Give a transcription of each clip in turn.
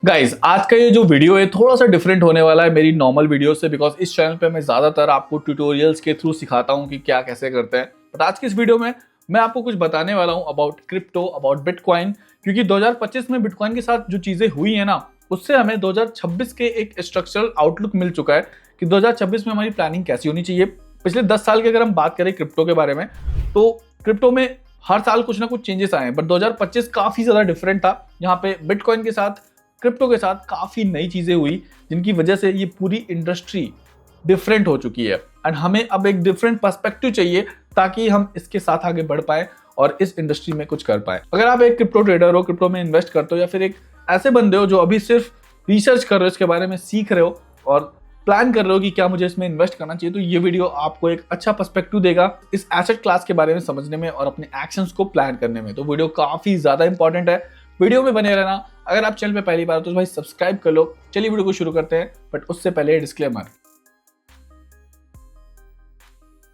Guys आज का ये जो वीडियो है थोड़ा सा डिफरेंट होने वाला है मेरी नॉर्मल वीडियो से, बिकॉज इस चैनल पे मैं ज्यादातर आपको ट्यूटोरियल्स के थ्रू सिखाता हूँ कि क्या कैसे करते हैं। बट आज की इस वीडियो में मैं आपको कुछ बताने वाला हूँ अबाउट क्रिप्टो, अबाउट बिटकॉइन, क्योंकि 2025 में बिटकॉइन के साथ जो चीजें हुई है ना, उससे हमें 2026 के एक स्ट्रक्चरल आउटलुक मिल चुका है कि 2026 में हमारी प्लानिंग कैसी होनी चाहिए। पिछले 10 साल की अगर हम बात करें क्रिप्टो के बारे में, तो क्रिप्टो में हर साल कुछ ना कुछ चेंजेस आए हैं, बट 2025 काफी ज्यादा डिफरेंट था। यहाँ पे बिटकॉइन के साथ, क्रिप्टो के साथ काफी नई चीजें हुई, जिनकी वजह से ये पूरी इंडस्ट्री डिफरेंट हो चुकी है। एंड हमें अब एक डिफरेंट पर्सपेक्टिव चाहिए ताकि हम इसके साथ आगे बढ़ पाए और इस इंडस्ट्री में कुछ कर पाए। अगर आप एक क्रिप्टो ट्रेडर हो, क्रिप्टो में इन्वेस्ट करते हो, या फिर एक ऐसे बंदे हो जो अभी सिर्फ रिसर्च कर रहे हो, इसके बारे में सीख रहे हो और प्लान कर रहे हो कि क्या मुझे इसमें इन्वेस्ट करना चाहिए, तो ये वीडियो आपको एक अच्छा पर्सपेक्टिव देगा इस एसेट क्लास के बारे में समझने में और अपने एक्शंस को प्लान करने में। तो वीडियो काफी ज्यादा इंपॉर्टेंट है, वीडियो में बने रहना। अगर आप चैनल पे पहली बार हो तो भाई सब्सक्राइब कर लो। चलिए वीडियो को शुरू करते हैं, बट उससे पहले डिस्क्लेमर।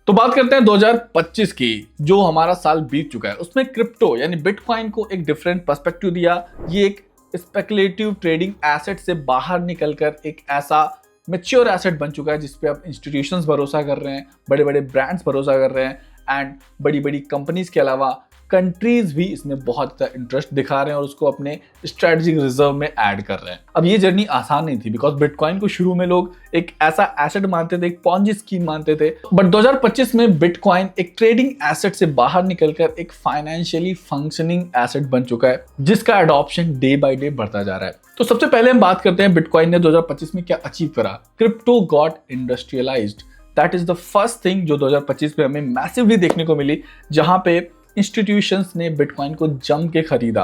तो बात करते हैं 2025 की, जो हमारा साल बीत चुका है। उसमें क्रिप्टो यानी बिटकॉइन को एक डिफरेंट पर्सपेक्टिव दिया। ये एक स्पेकुलेटिव ट्रेडिंग एसेट से बाहर निकलकर एक ऐसा मैच्योर एसेट बन चुका है जिसपे अब इंस्टीट्यूशंस भरोसा कर रहे हैं, बड़े बड़े ब्रांड्स भरोसा कर रहे हैं, एंड बड़ी बड़ी कंपनीज के अलावा कंट्रीज भी इसमें बहुत ज्यादा इंटरेस्ट दिखा रहे हैं और उसको अपने स्ट्रेटेजिक रिजर्व में ऐड कर रहे हैं। अब ये जर्नी आसान नहीं थी, बिकॉज बिटकॉइन को शुरू में लोग एक ऐसा एसेट मानते थे, एक पॉन्जी स्कीम मानते थे। बट 2025 में बिटकॉइन एक ट्रेडिंग एसेट से बाहर निकलकर एक फाइनेंशियली फंक्शनिंग एसेट बन चुका है, जिसका एडॉप्शन डे बाय डे बढ़ता जा रहा है। तो सबसे पहले हम बात करते हैं बिटकॉइन ने 2025 में क्या अचीव करा। Crypto got industrialised, that is the first thing जो 2025 में हमें मैसिवली देखने को मिली, जहां पे इंस्टीट्यूशंस ने बिटकॉइन को जम के खरीदा।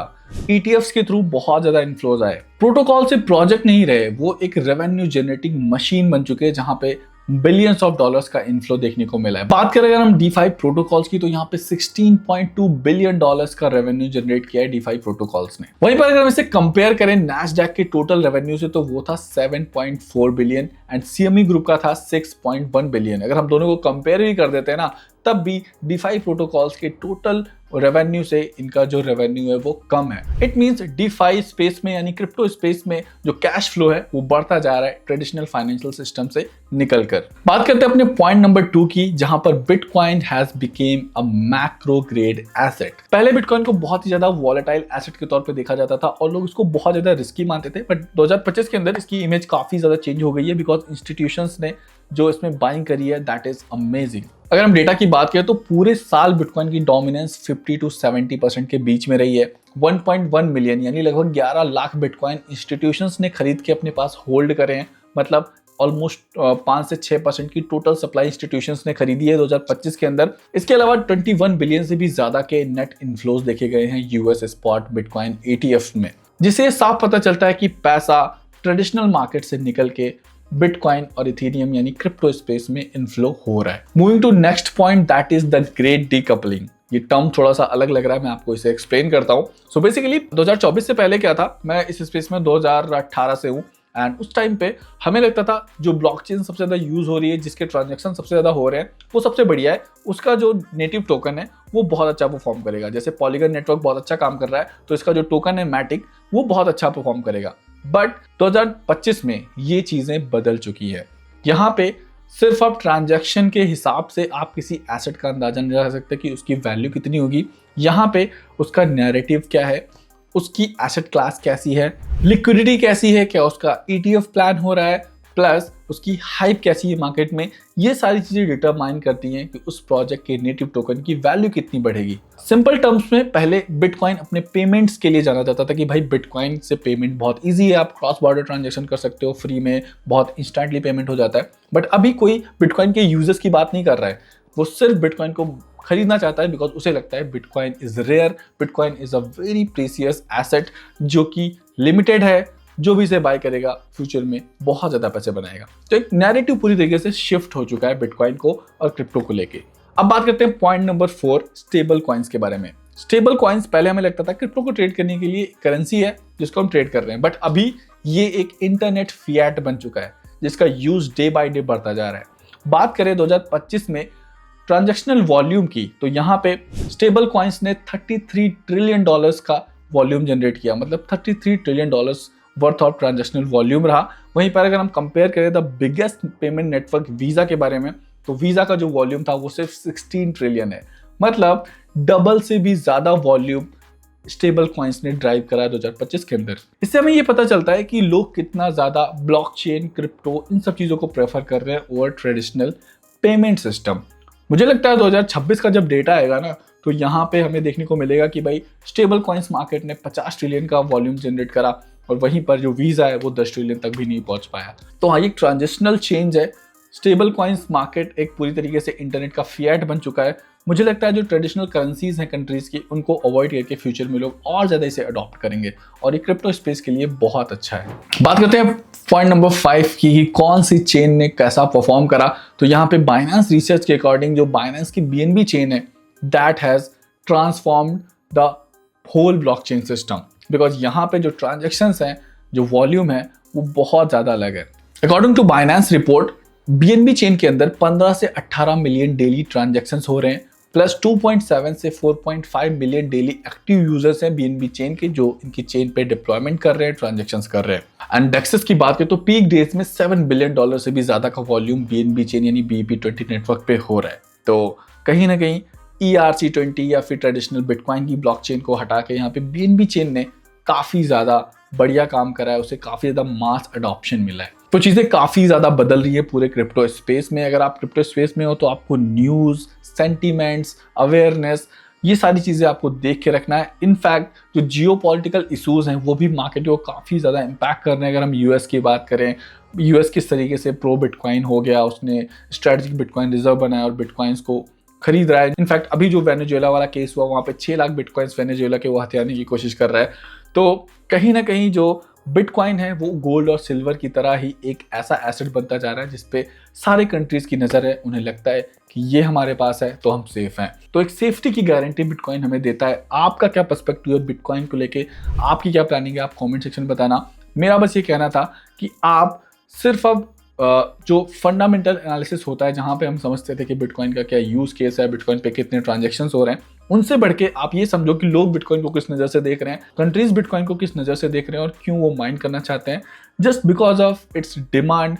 ETFs के थ्रू बहुत ज्यादा इन्फ्लोज आए। प्रोटोकॉल से प्रोजेक्ट नहीं रहे, वो एक रेवेन्यू जनरेटिंग मशीन बन चुके हैं, जहां पे बिलियंस ऑफ डॉलर्स का इन्फ्लो देखने को मिला है। बात करें अगर हम DeFi प्रोटोकॉल्स की, तो यहाँ पे 16.2 बिलियन डॉलर्स का रेवेन्यू जनरेट किया है DeFi प्रोटोकॉल्स ने। वहीं पर अगर हम इसे कंपेयर करें नैस्डैक के टोटल रेवेन्यू से, तो वो था 7.4 बिलियन एंड CME ग्रुप का था 6.1 बिलियन। अगर हम दोनों को कंपेयर भी कर देते हैं ना, तब भी DeFi प्रोटोकॉल्स के टोटल रेवेन्यू से इनका जो रेवेन्यू है वो कम है। इट मींस DeFi स्पेस में यानी क्रिप्टो स्पेस में जो कैश फ्लो है वो बढ़ता जा रहा है ट्रेडिशनल फाइनेंशियल सिस्टम से निकलकर। बात करते हैं अपने पॉइंट नंबर 2 की, जहां पर bitcoin has became a macro grade asset. पहले बिटकॉइन को बहुत ही ज्यादा वॉलेटाइल एसेट के तौर पे देखा जाता था और लोग इसको बहुत ज्यादा रिस्की मानते थे, बट 2025 के अंदर इसकी इमेज काफी ज्यादा चेंज हो गई है, बिकॉज इंस्टीट्यूशंस ने जो इसमें बाइंग करी है, दैट इज अमेजिंग। अगर हम डेटा की बात करें तो पूरे साल बिटकॉइन की डोमिनेंस 50 to 70% के बीच में रही है। 1.1 मिलियन यानी लगभग 11 लाख बिटकॉइन इंस्टीट्यूशंस ने खरीद के अपने पास होल्ड करे हैं। मतलब ऑलमोस्ट 5 से 6% की टोटल सप्लाई इंस्टीट्यूशंस ने खरीदी है 2025 के अंदर। इसके अलावा 21 बिलियन से भी ज्यादा के नेट इन्फ्लोज देखे गए हैं US स्पॉट बिटकॉइन ETF में, जिसे साफ पता चलता है कि पैसा ट्रेडिशनल मार्केट से निकल के बिटकॉइन और इथेरियम यानी क्रिप्टो स्पेस में इन्फ्लो हो रहा है। Moving to next point, that is the great decoupling. ये टर्म थोड़ा सा अलग लग रहा है, मैं आपको इसे एक्सप्लेन करता हूँ। सो बेसिकली 2024 से पहले क्या था, मैं इस स्पेस में 2018 से हूँ, एंड उस टाइम पे हमें लगता था जो ब्लॉकचेन सबसे ज्यादा यूज हो रही है, जिसके ट्रांजैक्शन सबसे ज्यादा हो रहे हैं, वो सबसे बढ़िया है। उसका जो नेटिव टोकन है वो बहुत अच्छा परफॉर्म करेगा। जैसे पॉलीगन नेटवर्क बहुत अच्छा काम कर रहा है, तो इसका जो टोकन है मैटिक, वो बहुत अच्छा परफॉर्म करेगा। बट 2025 में ये चीजें बदल चुकी है। यहाँ पे सिर्फ आप ट्रांजैक्शन के हिसाब से आप किसी एसेट का अंदाजा नहीं लगा सकते कि उसकी वैल्यू कितनी होगी। यहाँ पे उसका नैरेटिव क्या है, उसकी एसेट क्लास कैसी है, लिक्विडिटी कैसी है, क्या उसका ETF प्लान हो रहा है, प्लस उसकी हाइप कैसी है मार्केट में, ये सारी चीजें डिटरमाइन करती हैं कि उस प्रोजेक्ट के नेटिव टोकन की वैल्यू कितनी बढ़ेगी। सिंपल टर्म्स में पहले बिटकॉइन अपने पेमेंट्स के लिए जाना जाता था कि भाई बिटकॉइन से पेमेंट बहुत इजी है, आप क्रॉस बॉर्डर ट्रांजैक्शन कर सकते हो फ्री में, बहुत इंस्टेंटली पेमेंट हो जाता है। बट अभी कोई बिटकॉइन के यूजर्स की बात नहीं कर रहा है, वो सिर्फ बिटकॉइन को खरीदना चाहता है बिकॉज उसे लगता है Bitcoin is rare, Bitcoin is a very precious asset जो कि लिमिटेड है, जो भी इसे बाय करेगा फ्यूचर में बहुत ज्यादा पैसे बनाएगा। तो एक नैरेटिव पूरी तरीके से शिफ्ट हो चुका है बिटकॉइन को और क्रिप्टो को लेके। अब बात करते हैं पॉइंट नंबर 4, स्टेबल कॉइन्स के बारे में। स्टेबल कॉइन्स पहले हमें लगता था क्रिप्टो को ट्रेड करने के लिए करेंसी है जिसको हम ट्रेड कर रहे हैं, बट अभी ये एक इंटरनेट फिएट बन चुका है जिसका यूज डे बाय डे बढ़ता जा रहा है। बात करें 2025 में ट्रांजैक्शनल वॉल्यूम की, तो यहाँ पे स्टेबल कॉइन्स ने $33 ट्रिलियन का वॉल्यूम जनरेट किया। मतलब $33 trillion worth of transactional volume रहा। वहीं पर अगर हम कंपेयर करें the biggest payment network visa के बारे में, तो वीज़ा का जो वॉल्यूम था वो सिर्फ 16 ट्रिलियन है। मतलब डबल से भी ज़्यादा वॉल्यूम स्टेबल कॉइन्स ने ड्राइव करा 2025 के अंदर। इससे हमें ये पता चलता है कि लोग कितना ज़्यादा ब्लॉकचेन, क्रिप्टो, इन सब चीज़ों को प्रेफर कर रहे हैं ओवर ट्रेडिशनल पेमेंट सिस्टम। मुझे लगता है 2026 का जब डेटा आएगा ना, तो यहाँ पे हमें देखने को मिलेगा कि भाई स्टेबल कॉइन्स मार्केट ने 50 ट्रिलियन का वॉल्यूम जनरेट करा और वहीं पर जो वीज़ा है वो 10 ट्रिलियन तक भी नहीं पहुंच पाया। तो हाँ, ये ट्रांजिशनल चेंज है। स्टेबल कॉइन्स मार्केट एक पूरी तरीके से इंटरनेट का फिएट बन चुका है। मुझे लगता है जो ट्रेडिशनल करेंसीज हैं कंट्रीज की, उनको अवॉइड करके फ्यूचर में लोग और ज़्यादा इसे अडॉप्ट करेंगे और ये क्रिप्टो स्पेस के लिए बहुत अच्छा है। बात करते हैं पॉइंट नंबर 5 की, कौन सी चेन ने कैसा परफॉर्म करा। तो यहाँ पे बाइनेंस रिसर्च के अकॉर्डिंग जो बाइनेंस की BNB चेन है, that has transformed the whole blockchain system, because यहाँ पे जो ट्रांजेक्शन्स हैं, जो वॉल्यूम है, वो बहुत ज़्यादा अलग है। According to Binance report, BNB chain के अंदर 15 से 18 मिलियन डेली ट्रांजेक्शन्स हो रहे हैं, प्लस 2.7 से 4.5 मिलियन डेली एक्टिव यूजर्स हैं BNB चेन के, जो इनकी चेन पे डिप्लॉयमेंट कर रहे हैं, ट्रांजेक्शंस कर रहे हैं। एंड डेक्सेस की बात करें तो पीक डेज में $7 बिलियन से भी ज्यादा का वॉल्यूम BNB चेन यानी BEP20 नेटवर्क पे हो रहा है। तो कहीं ना कहीं ERC20 या फिर ट्रेडिशनल बिटकॉइन की ब्लॉकचेन को हटा के यहाँ पे BNB चेन ने काफी ज्यादा बढ़िया काम करा है, उसे काफी ज्यादा मास अडॉप्शन मिला है। तो चीजें काफी ज्यादा बदल रही है पूरे क्रिप्टो स्पेस में। अगर आप क्रिप्टो स्पेस में हो तो आपको न्यूज, सेंटीमेंट्स, अवेयरनेस, ये सारी चीजें आपको देख के रखना है। इनफैक्ट जो जियोपॉलिटिकल इशूज हैं वो भी मार्केट को काफी ज्यादा इम्पैक्ट कर रहे हैं। अगर हम यूएस की बात करें, यूएस किस तरीके से प्रो बिटकॉइन हो गया, उसने स्ट्रेटेजिक बिटकॉइन रिजर्व बनाया और बिटकॉइंस को खरीद रहा है। इनफैक्ट अभी जो वेनेजुएला वाला केस हुआ, वहाँ पे 6 लाख बिटकॉइंस वेनेजुएला के वो हथियाने की कोशिश कर रहा है। तो कहीं ना कहीं जो बिटकॉइन है वो गोल्ड और सिल्वर की तरह ही एक ऐसा एसेट बनता जा रहा है जिसपे सारे कंट्रीज की नज़र है। उन्हें लगता है कि ये हमारे पास है तो हम सेफ हैं। तो एक सेफ्टी की गारंटी बिटकॉइन हमें देता है। आपका क्या पर्सपेक्टिव है बिटकॉइन को लेके, आपकी क्या प्लानिंग है, आप कमेंट सेक्शन में बताना। मेरा बस ये कहना था कि आप सिर्फ अब जो फंडामेंटल एनालिसिस होता है, जहाँ पे हम समझते थे कि बिटकॉइन का क्या यूज़ केस है, बिटकॉइन पे कितने ट्रांजेक्शन्स हो रहे हैं, उनसे बढ़ के आप ये समझो कि लोग बिटकॉइन को किस नज़र से देख रहे हैं, कंट्रीज बिटकॉइन को किस नज़र से देख रहे हैं और क्यों वो माइन करना चाहते हैं। Just because of its demand,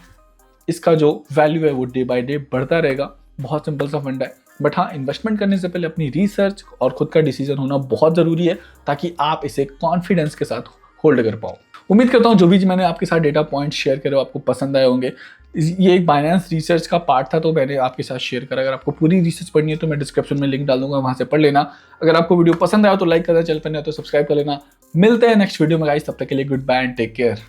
इसका जो वैल्यू है वो डे बाय डे बढ़ता रहेगा। बहुत सिंपल सा फंडा है। बट हाँ, इन्वेस्टमेंट करने से पहले अपनी रिसर्च और खुद का डिसीजन होना बहुत ज़रूरी है, ताकि आप इसे कॉन्फिडेंस के साथ होल्ड कर पाओ। उम्मीद करता हूँ जो भी मैंने आपके साथ डेटा पॉइंट शेयर करे आपको पसंद आए होंगे। ये एक बाइनेंस रिसर्च का पार्ट था तो मैंने आपके साथ शेयर करा। अगर आपको पूरी रिसर्च पढ़नी है तो मैं डिस्क्रिप्शन में लिंक डाल दूंगा, वहां से पढ़ लेना। अगर आपको वीडियो पसंद आया तो लाइक करना, चैनल पर नया तो सब्सक्राइब कर लेना। मिलते हैं नेक्स्ट वीडियो में गाइस, तब तक के लिए good bye and take care.